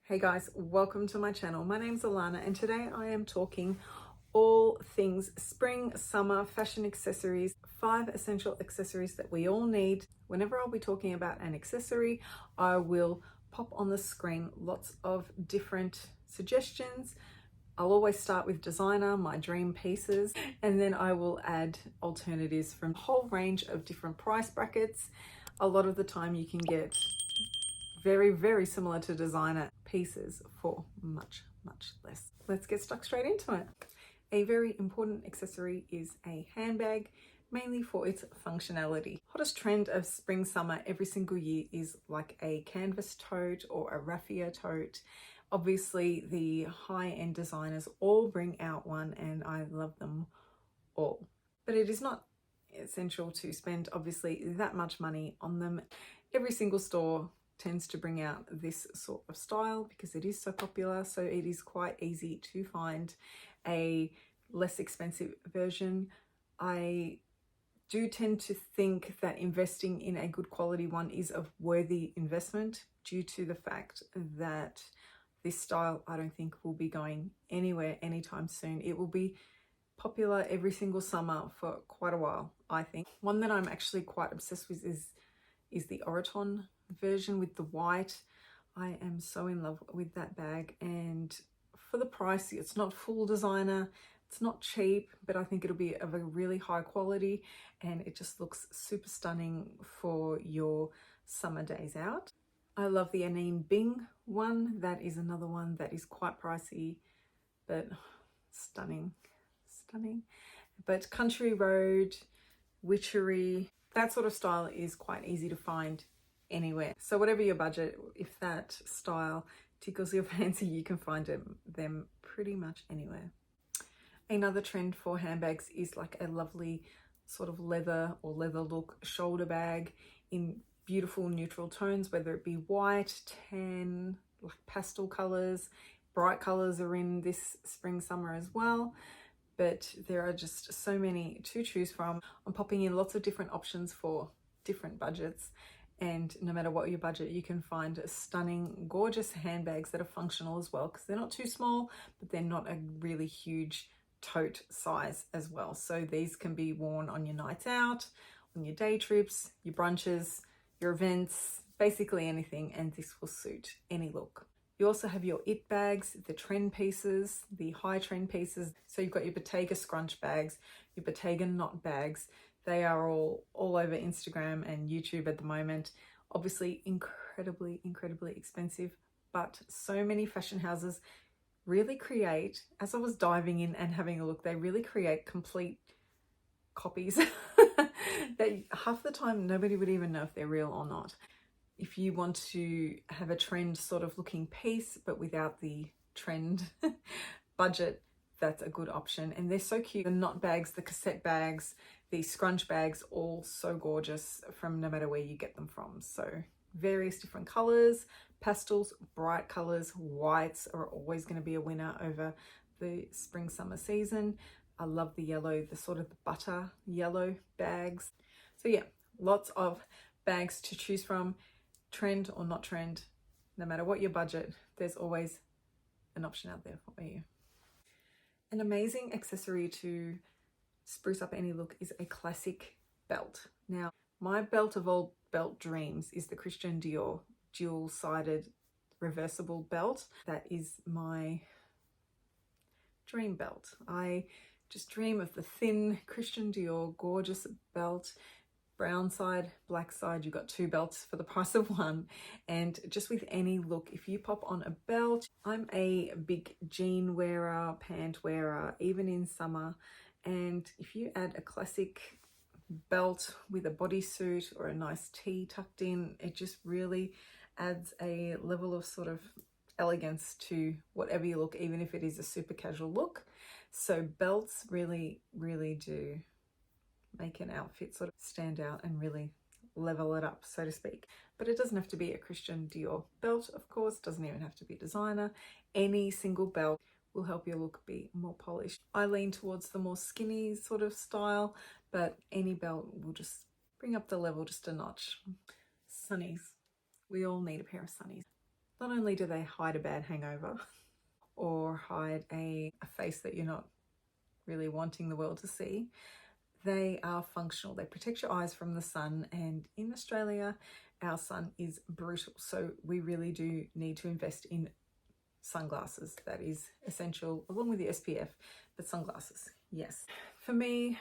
Hey guys, welcome to my channel. My name's Alana and today I am talking all things spring, summer, fashion accessories, 5 essential accessories that we all need. Whenever I'll be talking about an accessory, I will pop on the screen lots of different suggestions. I'll always start with designer, my dream pieces, and then I will add alternatives from a whole range of different price brackets. A lot of the time you can get very similar to designer pieces for much less. Let's get stuck straight into it. A very important accessory is a handbag, mainly for its functionality. Hottest trend of spring summer every single year is like a canvas tote or a raffia tote. Obviously the high-end designers all bring out one and I love them all, but it is not essential to spend obviously that much money on them. Every single store tends to bring out this sort of style because it is so popular, so it is quite easy to find a less expensive version. I do tend to think that investing in a good quality one is a worthy investment due to the fact that this style I don't think will be going anywhere anytime soon. It will be popular every single summer for quite a while, I think. One that I'm actually quite obsessed with is the Oraton version with the white. I am so in love with that bag, and for the price, it's not full designer, it's not cheap, but I think it'll be of a really high quality and it just looks super stunning for your summer days out. I love the Anine Bing one. That is another one that is quite pricey but stunning. But Country Road, Witchery, that sort of style is quite easy to find anywhere. So whatever your budget, if that style tickles your fancy, you can find them pretty much anywhere. Another trend for handbags is like a lovely sort of leather or leather look shoulder bag in beautiful neutral tones, whether it be white, tan, like pastel colors. Bright colors are in this spring, summer as well. But there are just so many to choose from. I'm popping in lots of different options for different budgets, and no matter what your budget, you can find stunning, gorgeous handbags that are functional as well, because they're not too small, but they're not a really huge tote size as well. So these can be worn on your nights out, on your day trips, your brunches, your events, basically anything, and this will suit any look. You also have your it bags, the trend pieces, the high trend pieces. So you've got your Bottega scrunch bags, your Bottega knot bags. They are all over Instagram and YouTube at the moment. Obviously incredibly expensive, but so many fashion houses really create, as I was diving in and having a look, they really create complete copies that half the time nobody would even know if they're real or not. If you want to have a trend sort of looking piece, but without the trend budget, that's a good option. And they're so cute. The knot bags, the cassette bags, the scrunch bags, all so gorgeous from no matter where you get them from. So various different colors, pastels, bright colors, whites are always going to be a winner over the spring, summer season. I love the yellow, the sort of the butter yellow bags. So yeah, lots of bags to choose from. Trend or not trend, no matter what your budget, there's always an option out there for you. An amazing accessory to spruce up any look is a classic belt. Now, my belt of all belt dreams is the Christian Dior dual-sided reversible belt. That is my dream belt. I just dream of the thin Christian Dior gorgeous belt. Brown side, black side, you've got 2 belts for the price of 1. And just with any look, if you pop on a belt, I'm a big jean wearer, pant wearer, even in summer. And if you add a classic belt with a bodysuit or a nice tee tucked in, it just really adds a level of sort of elegance to whatever you look, even if it is a super casual look. So belts really do make an outfit sort of stand out and really level it up, so to speak. But it doesn't have to be a Christian Dior belt, of course. It doesn't even have to be designer. Any single belt will help your look be more polished. I lean towards the more skinny sort of style, but any belt will just bring up the level just a notch. Sunnies. We all need a pair of sunnies. Not only do they hide a bad hangover or hide a face that you're not really wanting the world to see, they are functional. They protect your eyes from the sun, and in Australia, our sun is brutal. So we really do need to invest in sunglasses. That is essential, along with the SPF, but sunglasses, yes. For me,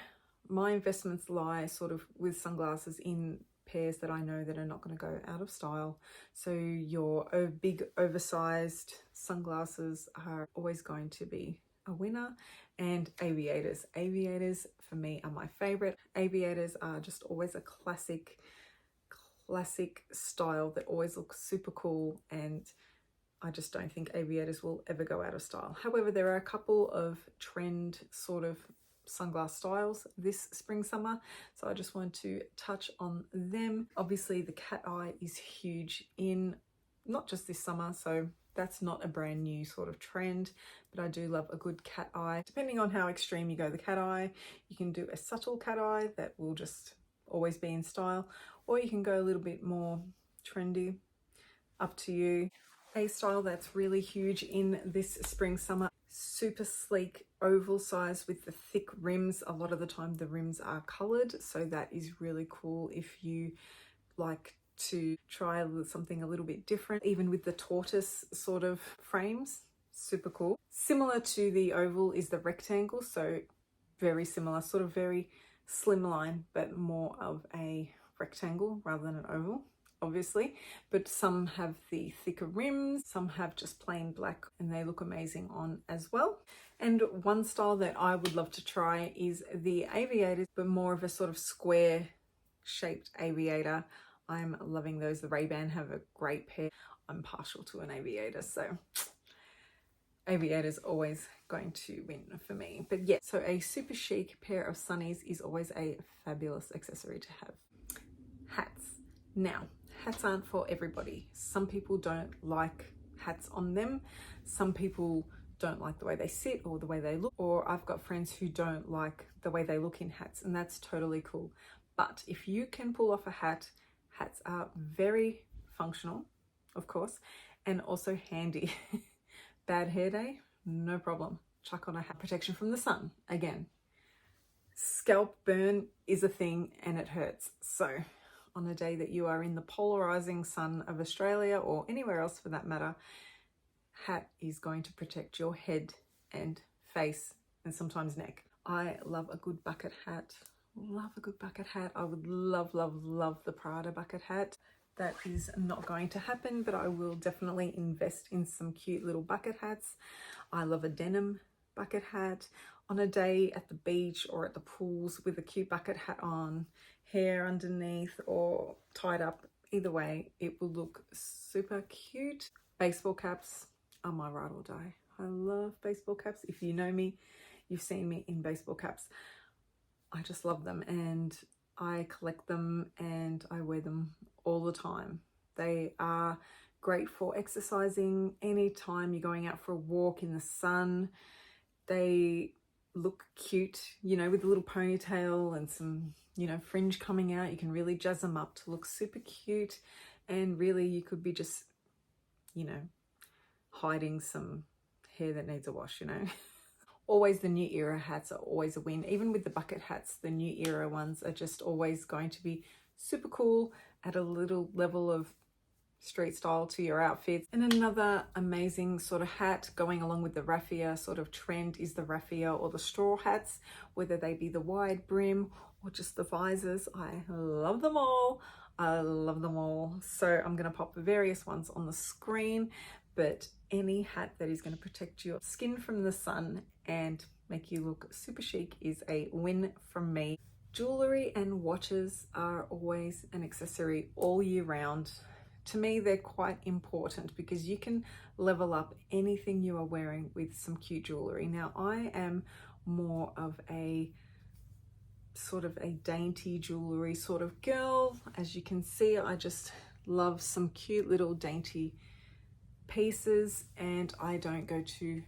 my investments lie sort of with sunglasses in pairs that I know that are not going to go out of style. So your big oversized sunglasses are always going to be a winner, and aviators. Aviators for me are my favorite. Aviators are just always a classic style that always looks super cool, and I just don't think aviators will ever go out of style. However, there are a couple of trend sort of sunglass styles this spring summer, so I just want to touch on them. Obviously the cat eye is huge in not just this summer, so that's not a brand new sort of trend, but I do love a good cat eye. Depending on how extreme you go the cat eye, you can do a subtle cat eye that will just always be in style, or you can go a little bit more trendy, up to you. A style that's really huge in this spring summer, super sleek oval size with the thick rims. A lot of the time the rims are colored, so that is really cool if you like to try something a little bit different, even with the tortoise sort of frames. Super cool. Similar to the oval is the rectangle, so very similar, sort of very slimline, but more of a rectangle rather than an oval, obviously. But some have the thicker rims, some have just plain black, and they look amazing on as well. And one style that I would love to try is the aviators, but more of a sort of square shaped aviator. I'm loving those. The Ray-Ban have a great pair. I'm partial to an aviator, so aviator's always going to win for me. But yeah, so a super chic pair of sunnies is always a fabulous accessory to have. Hats. Now, hats aren't for everybody. Some people don't like hats on them. Some people don't like the way they sit or the way they look, or I've got friends who don't like the way they look in hats, and that's totally cool. But if you can pull off a hat, hats are very functional, of course, and also handy. Bad hair day, no problem. Chuck on a hat. Protection from the sun, again. Scalp burn is a thing and it hurts. So on a day that you are in the polarizing sun of Australia or anywhere else for that matter, hat is going to protect your head and face and sometimes neck. I love a good bucket hat. Love a good bucket hat. I would love the Prada bucket hat. That is not going to happen, but I will definitely invest in some cute little bucket hats. I love a denim bucket hat on a day at the beach or at the pools with a cute bucket hat on, hair underneath or tied up. Either way, it will look super cute. Baseball caps are my ride or die. I love baseball caps. If you know me, you've seen me in baseball caps. I just love them, and I collect them and I wear them all the time. They are great for exercising anytime you're going out for a walk in the sun. They look cute, you know, with a little ponytail and some, you know, fringe coming out. You can really jazz them up to look super cute, and really you could be just, you know, hiding some hair that needs a wash, you know. Always the new era hats are always a win. Even with the bucket hats, the new era ones are just always going to be super cool, add a little level of street style to your outfits. And another amazing sort of hat going along with the raffia sort of trend is the raffia or the straw hats, whether they be the wide brim or just the visors. I love them all. I love them all. So I'm going to pop various ones on the screen, but any hat that is going to protect your skin from the sun and make you look super chic is a win from me. Jewelry and watches are always an accessory all year round. To me, they're quite important because you can level up anything you are wearing with some cute jewelry. Now, I am more of a sort of a dainty jewelry sort of girl. As you can see, I just love some cute little dainty pieces, and I don't go too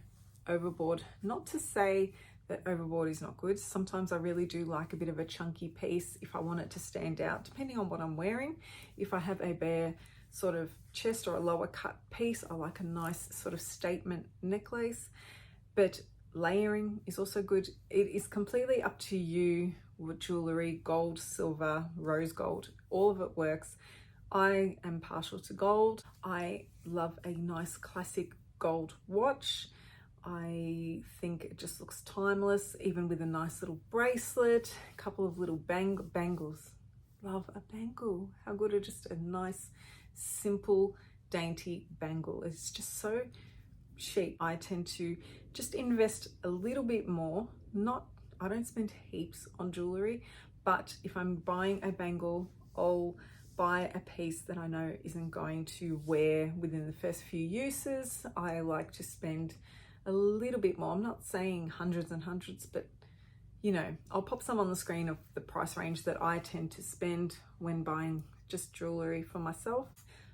overboard. Not to say that overboard is not good. Sometimes I really do like a bit of a chunky piece if I want it to stand out, depending on what I'm wearing. If I have a bare sort of chest or a lower cut piece. I like a nice sort of statement necklace, but layering is also good. It is completely up to you with jewelry, gold, silver, rose gold, all of it works. I am partial to gold. I love a nice classic gold watch. I think it just looks timeless, even with a nice little bracelet, a couple of little bangles. Love a bangle. How good are just a nice, simple, dainty bangle? It's just so cheap. I tend to just invest a little bit more. I don't spend heaps on jewelry, but if I'm buying a bangle, I'll buy a piece that I know isn't going to wear within the first few uses. I like to spend a little bit more. I'm not saying hundreds and hundreds, but you know, I'll pop some on the screen of the price range that I tend to spend when buying just jewelry for myself.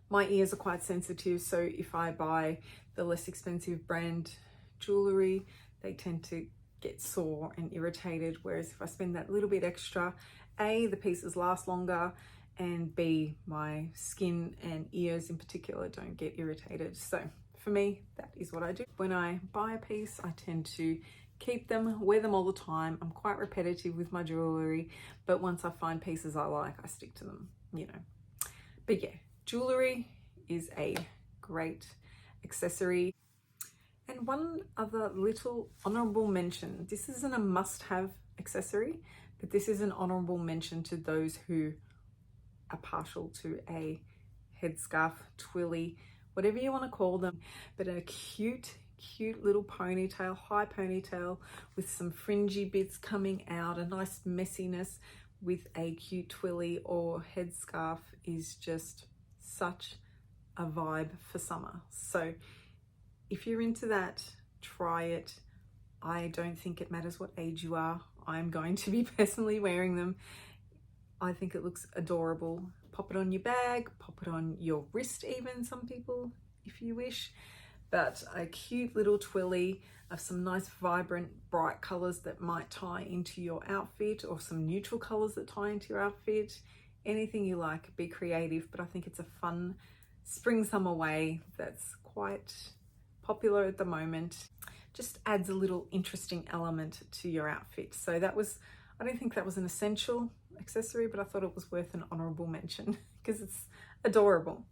My ears are quite sensitive, so if I buy the less expensive brand jewelry, they tend to get sore and irritated, whereas if I spend that little bit extra, A, the pieces last longer, and B, my skin and ears in particular don't get irritated. So for me, that is what I do. When I buy a piece, I tend to keep them, wear them all the time. I'm quite repetitive with my jewelry, but once I find pieces I like, I stick to them, you know. But yeah, jewelry is a great accessory. And one other little honorable mention, this isn't a must-have accessory, but this is an honorable mention to those who are partial to a headscarf, twilly, whatever you want to call them, but a cute little ponytail, high ponytail with some fringy bits coming out, a nice messiness with a cute twilly or headscarf is just such a vibe for summer. So if you're into that, try it. I don't think it matters what age you are. I'm going to be personally wearing them. I think it looks adorable. Pop it on your bag, pop it on your wrist even, some people, if you wish. But a cute little twilly of some nice vibrant bright colors that might tie into your outfit, or some neutral colors that tie into your outfit. Anything you like, be creative, but I think it's a fun spring summer way that's quite popular at the moment. Just adds a little interesting element to your outfit. So that was, I don't think that was an essential accessory, but I thought it was worth an honorable mention because it's adorable.